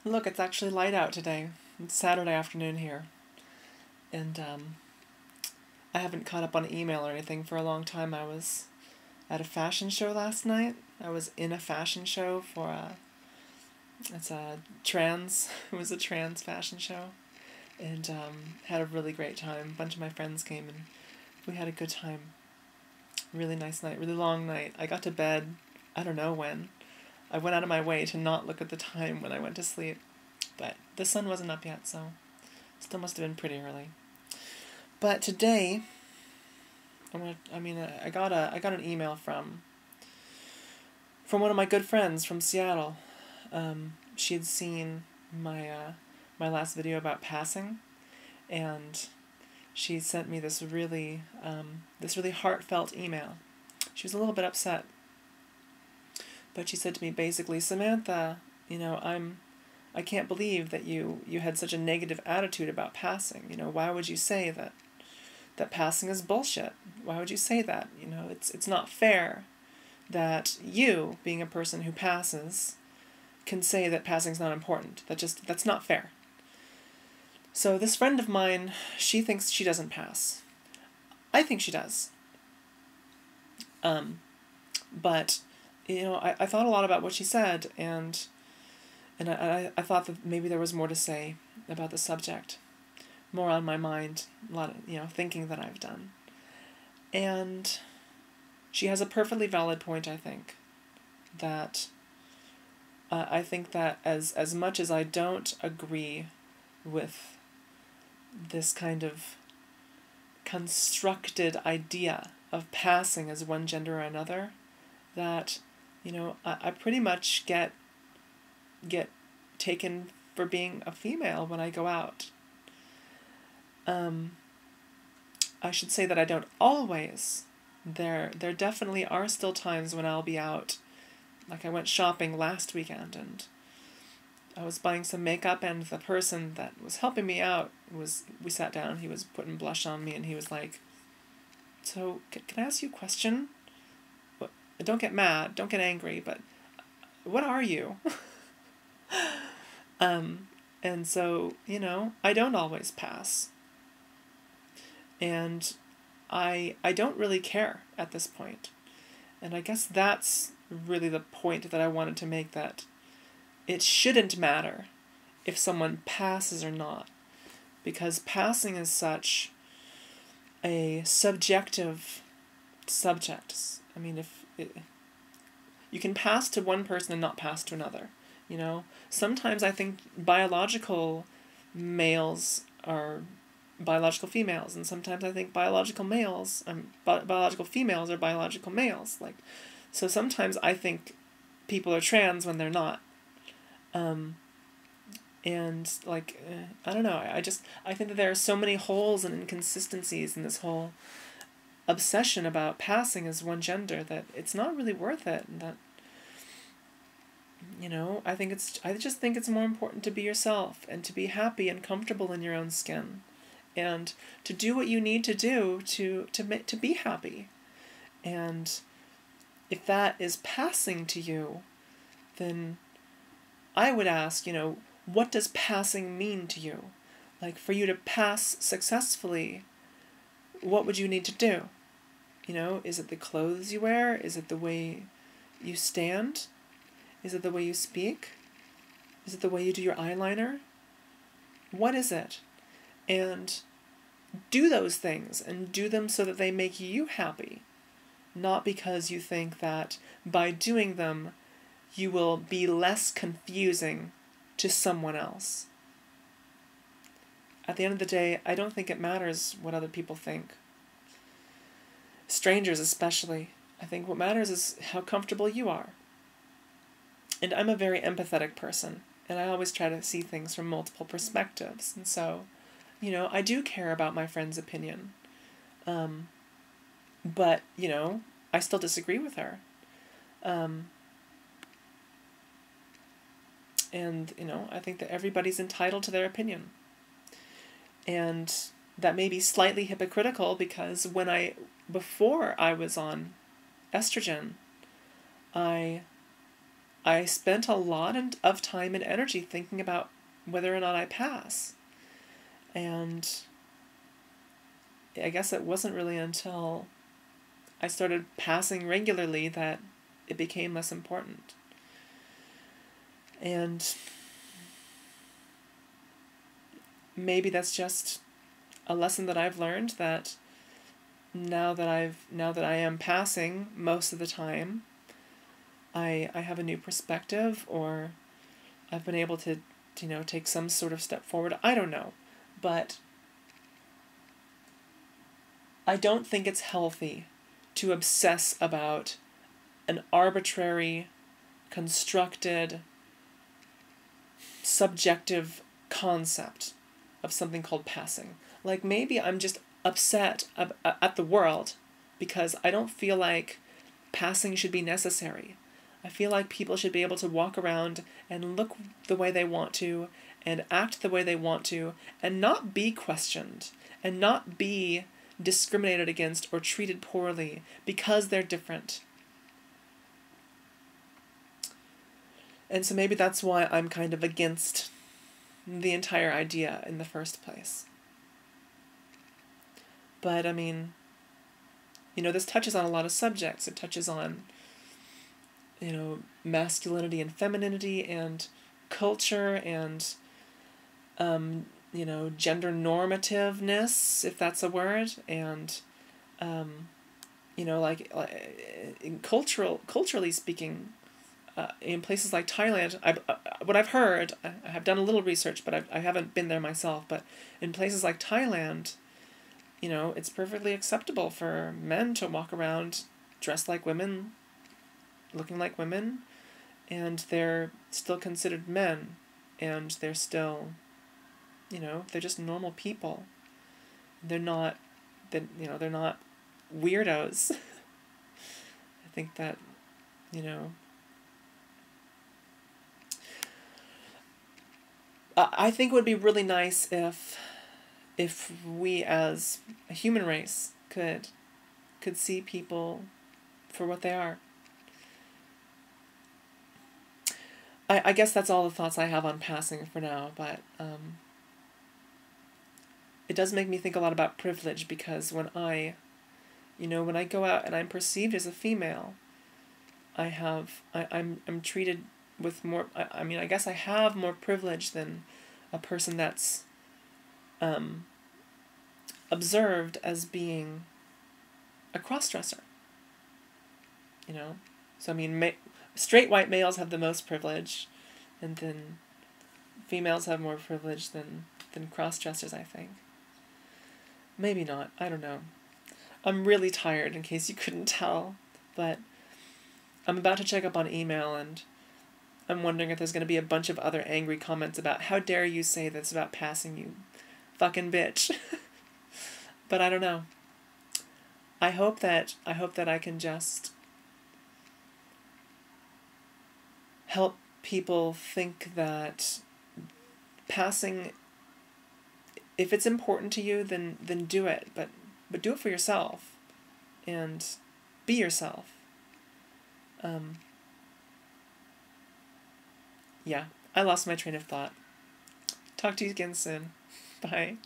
Look, it's actually light out today. It's Saturday afternoon here. And I haven't caught up on email or anything for a long time. I was at a fashion show last night. I was in a fashion show for it's a it was a trans fashion show. And had a really great time. A bunch of my friends came and we had a good time. Really nice night, really long night. I got to bed, I don't know when. I went out of my way to not look at the time when I went to sleep. But the sun wasn't up yet, so still must have been pretty early. But today, I got an email from one of my good friends from Seattle. She had seen my last video about passing, and she sent me this really heartfelt email. She was a little bit upset, but she said to me basically, Samantha, I can't believe that you had such a negative attitude about passing. Why would you say that passing is bullshit? Why would you say that? It's not fair that you, being a person who passes, can say that passing's not important. That's not fair. So this friend of mine, she thinks she doesn't pass. I think she does. But I thought a lot about what she said, and I thought that maybe there was more to say about the subject, more on my mind, a lot of thinking that I've done. And she has a perfectly valid point, I think, that I think that as much as I don't agree with this kind of constructed idea of passing as one gender or another, that I pretty much get taken for being a female when I go out. I should say that I don't always. There definitely are still times when I'll be out. Like I went shopping last weekend and I was buying some makeup, and the person that was helping me out we sat down, he was putting blush on me, and he was like, so can I ask you a question? Don't get mad, don't get angry, but what are you? And so, I don't always pass. And I don't really care at this point. And I guess that's really the point that I wanted to make, that it shouldn't matter if someone passes or not, because passing is such a subjective subject. I mean, you can pass to one person and not pass to another. Sometimes I think biological males are biological females, and sometimes I think biological females are biological males. So sometimes I think people are trans when they're not. I don't know. I think that there are so many holes and inconsistencies in this whole obsession about passing as one gender that it's not really worth it. And that, I just think it's more important to be yourself and to be happy and comfortable in your own skin, and to do what you need to do to be happy. And if that is passing to you, then I would ask, what does passing mean to you? Like, for you to pass successfully, what would you need to do? Is it the clothes you wear? Is it the way you stand? Is it the way you speak? Is it the way you do your eyeliner? What is it? And do those things, and do them so that they make you happy, not because you think that by doing them you will be less confusing to someone else. At the end of the day, I don't think it matters what other people think. Strangers especially. I think what matters is how comfortable you are. And I'm a very empathetic person, and I always try to see things from multiple perspectives. And so, I do care about my friend's opinion. But, I still disagree with her. And, I think that everybody's entitled to their opinion. And that may be slightly hypocritical, because before I was on estrogen, I I spent a lot of time and energy thinking about whether or not I pass. And I guess it wasn't really until I started passing regularly that it became less important. And maybe that's just a lesson that I've learned, that now that I am passing most of the time, I have a new perspective, or I've been able to take some sort of step forward. I don't know. But I don't think it's healthy to obsess about an arbitrary, constructed, subjective concept of something called passing. Like, maybe I'm just upset at the world because I don't feel like passing should be necessary. I feel like people should be able to walk around and look the way they want to and act the way they want to and not be questioned and not be discriminated against or treated poorly because they're different. And so maybe that's why I'm kind of against the entire idea in the first place. But I mean, this touches on a lot of subjects. It touches on, masculinity and femininity and culture and, gender normativeness, if that's a word, and, culturally speaking, in places like Thailand, what I've heard, I have done a little research, but I haven't been there myself, but in places like Thailand, it's perfectly acceptable for men to walk around dressed like women, looking like women, and they're still considered men, and they're still, they're just normal people. They're not weirdos. I think that, I think it would be really nice if we as a human race could see people for what they are. I guess that's all the thoughts I have on passing for now, but it does make me think a lot about privilege, because when I go out and I'm perceived as a female, I'm treated with more, I guess I have more privilege than a person that's observed as being a cross-dresser. So straight white males have the most privilege, and then females have more privilege than cross-dressers, I think. Maybe not, I don't know. I'm really tired, in case you couldn't tell, but I'm about to check up on email, and I'm wondering if there's going to be a bunch of other angry comments about, how dare you say this about passing, you fucking bitch. But I don't know. I hope that I can just help people think that passing, if it's important to you, then do it, but do it for yourself, and be yourself. Yeah, I lost my train of thought. Talk to you again soon. Bye.